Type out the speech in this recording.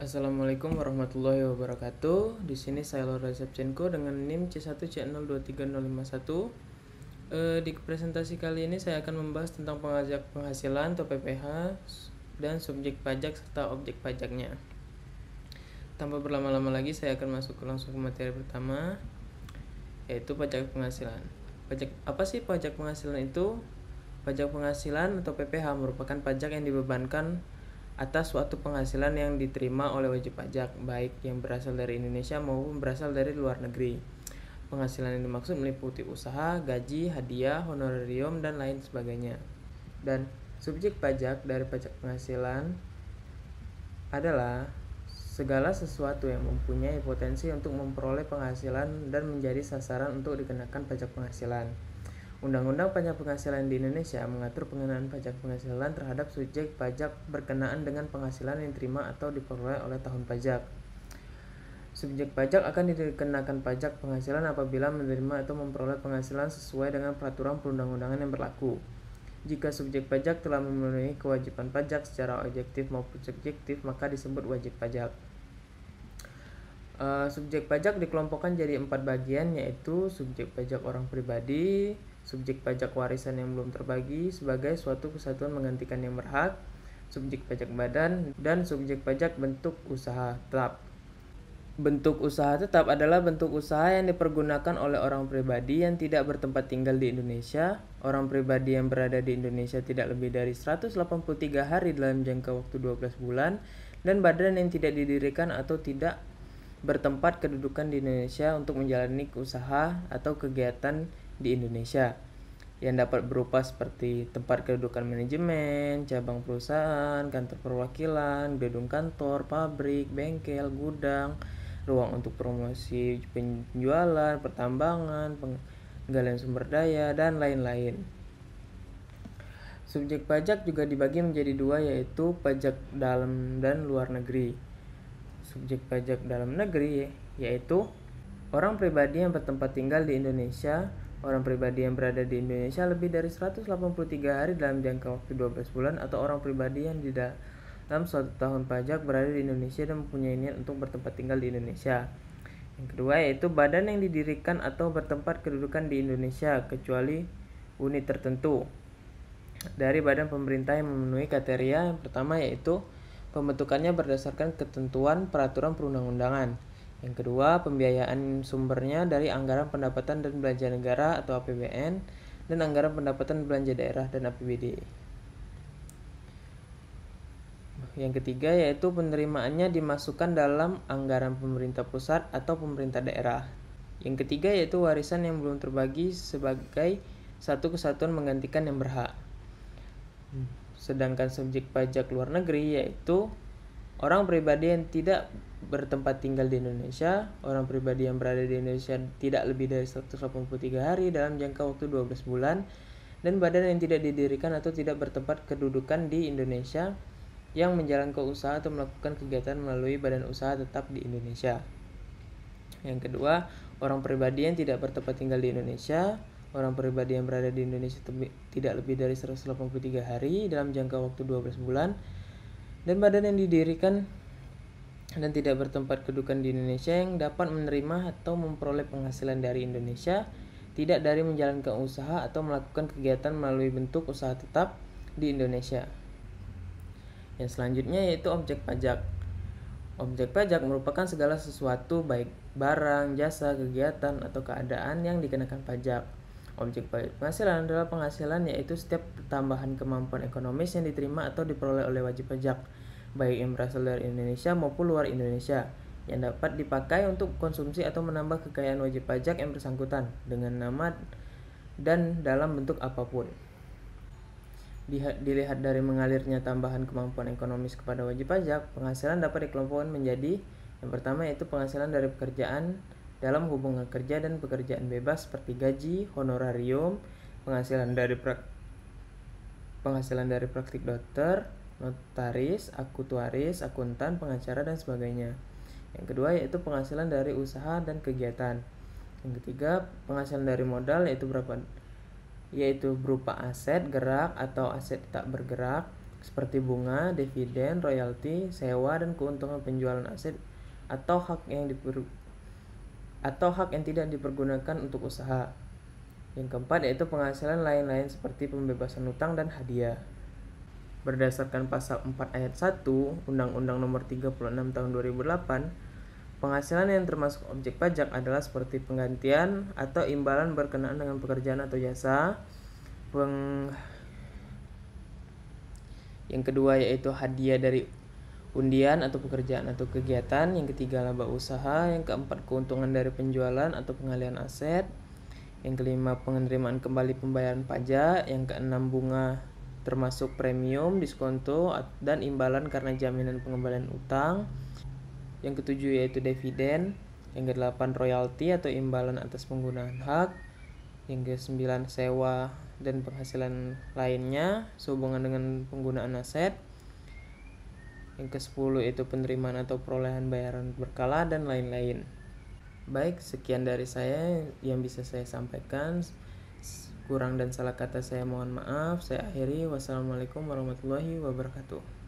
Assalamualaikum warahmatullahi wabarakatuh. Di sini saya Laura Sepchenko dengan NIM C1C023051. Di presentasi kali ini saya akan membahas tentang pajak penghasilan atau PPH dan subjek pajak serta objek pajaknya. Tanpa berlama-lama lagi, saya akan masuk langsung ke materi pertama, yaitu pajak penghasilan. Apa sih pajak penghasilan itu? Pajak penghasilan atau PPH merupakan pajak yang dibebankan atas suatu penghasilan yang diterima oleh wajib pajak, baik yang berasal dari Indonesia maupun berasal dari luar negeri. Penghasilan yang dimaksud meliputi usaha, gaji, hadiah, honorarium, dan lain sebagainya. Dan subjek pajak dari pajak penghasilan adalah segala sesuatu yang mempunyai potensi untuk memperoleh penghasilan dan menjadi sasaran untuk dikenakan pajak penghasilan. Undang-Undang Pajak Penghasilan di Indonesia mengatur pengenaan pajak penghasilan terhadap subjek pajak berkenaan dengan penghasilan yang diterima atau diperoleh oleh tahun pajak. Subjek pajak akan dikenakan pajak penghasilan apabila menerima atau memperoleh penghasilan sesuai dengan peraturan perundang-undangan yang berlaku. Jika subjek pajak telah memenuhi kewajiban pajak secara objektif maupun subjektif, maka disebut wajib pajak. Subjek pajak dikelompokkan jadi 4 bagian, yaitu subjek pajak orang pribadi, subjek pajak warisan yang belum terbagi sebagai suatu kesatuan menggantikan yang berhak, subjek pajak badan, dan subjek pajak bentuk usaha tetap. Bentuk usaha tetap adalah bentuk usaha yang dipergunakan oleh orang pribadi yang tidak bertempat tinggal di Indonesia. Orang pribadi yang berada di Indonesia tidak lebih dari 183 hari dalam jangka waktu 12 bulan, dan badan yang tidak didirikan atau tidak bertempat kedudukan di Indonesia untuk menjalani usaha atau kegiatan di Indonesia, yang dapat berupa seperti tempat kedudukan manajemen, cabang perusahaan, kantor perwakilan, gedung kantor, pabrik, bengkel, gudang, ruang untuk promosi penjualan, pertambangan, penggalian sumber daya, dan lain-lain. Subjek pajak juga dibagi menjadi dua, yaitu pajak dalam dan luar negeri. Subjek pajak dalam negeri yaitu orang pribadi yang bertempat tinggal di Indonesia. Orang pribadi yang berada di Indonesia lebih dari 183 hari dalam jangka waktu 12 bulan, atau orang pribadi yang di dalam suatu tahun pajak berada di Indonesia dan mempunyai niat untuk bertempat tinggal di Indonesia. Yang kedua yaitu badan yang didirikan atau bertempat kedudukan di Indonesia kecuali unit tertentu dari badan pemerintah yang memenuhi kriteria. Yang pertama yaitu pembentukannya berdasarkan ketentuan peraturan perundang-undangan. Yang kedua, pembiayaan sumbernya dari anggaran pendapatan dan belanja negara atau APBN dan anggaran pendapatan dan belanja daerah dan APBD. Yang ketiga yaitu penerimaannya dimasukkan dalam anggaran pemerintah pusat atau pemerintah daerah. Yang ketiga yaitu warisan yang belum terbagi sebagai satu kesatuan menggantikan yang berhak. Sedangkan subjek pajak luar negeri yaitu orang pribadi yang tidak bertempat tinggal di Indonesia, orang pribadi yang berada di Indonesia tidak lebih dari 183 hari dalam jangka waktu 12 bulan, dan badan yang tidak didirikan atau tidak bertempat kedudukan di Indonesia yang menjalankan usaha atau melakukan kegiatan melalui badan usaha tetap di Indonesia. Yang kedua, orang pribadi yang tidak bertempat tinggal di Indonesia, orang pribadi yang berada di Indonesia tidak lebih dari 183 hari dalam jangka waktu 12 bulan, dan badan yang didirikan dan tidak bertempat kedudukan di Indonesia yang dapat menerima atau memperoleh penghasilan dari Indonesia, tidak dari menjalankan usaha atau melakukan kegiatan melalui bentuk usaha tetap di Indonesia. Yang selanjutnya yaitu objek pajak. Objek pajak merupakan segala sesuatu baik barang, jasa, kegiatan, atau keadaan yang dikenakan pajak. Objek pajak penghasilan adalah penghasilan yaitu setiap tambahan kemampuan ekonomis yang diterima atau diperoleh oleh wajib pajak, baik yang berasal dari Indonesia maupun luar Indonesia, yang dapat dipakai untuk konsumsi atau menambah kekayaan wajib pajak yang bersangkutan dengan nama dan dalam bentuk apapun. Dilihat dari mengalirnya tambahan kemampuan ekonomis kepada wajib pajak, penghasilan dapat dikelompokkan menjadi yang pertama yaitu penghasilan dari pekerjaan dalam hubungan kerja dan pekerjaan bebas seperti gaji, honorarium, penghasilan dari praktik dokter, notaris, akutuaris, akuntan, pengacara, dan sebagainya. Yang kedua yaitu penghasilan dari usaha dan kegiatan. Yang ketiga, penghasilan dari modal yaitu berupa aset gerak atau aset tak bergerak, seperti bunga, dividen, royalti, sewa, dan keuntungan penjualan aset atau hak yang tidak dipergunakan untuk usaha. Yang keempat yaitu penghasilan lain-lain seperti pembebasan hutang dan hadiah. Berdasarkan pasal 4 ayat 1 Undang-Undang Nomor 36 Tahun 2008, penghasilan yang termasuk objek pajak adalah seperti penggantian atau imbalan berkenaan dengan pekerjaan atau jasa. Yang kedua yaitu hadiah dari undian atau pekerjaan atau kegiatan. Yang ketiga laba usaha. Yang keempat keuntungan dari penjualan atau pengalihan aset. Yang kelima penerimaan kembali pembayaran pajak. Yang keenam bunga termasuk premium, diskonto, dan imbalan karena jaminan pengembalian utang. Yang ketujuh yaitu dividen. Yang kedelapan royalti atau imbalan atas penggunaan hak. Yang kesembilan sewa dan penghasilan lainnya sehubungan dengan penggunaan aset. Yang ke-10 yaitu penerimaan atau perolehan bayaran berkala dan lain-lain. Baik, sekian dari saya yang bisa saya sampaikan. Kurang dan salah kata saya mohon maaf. Saya akhiri. Wassalamualaikum warahmatullahi wabarakatuh.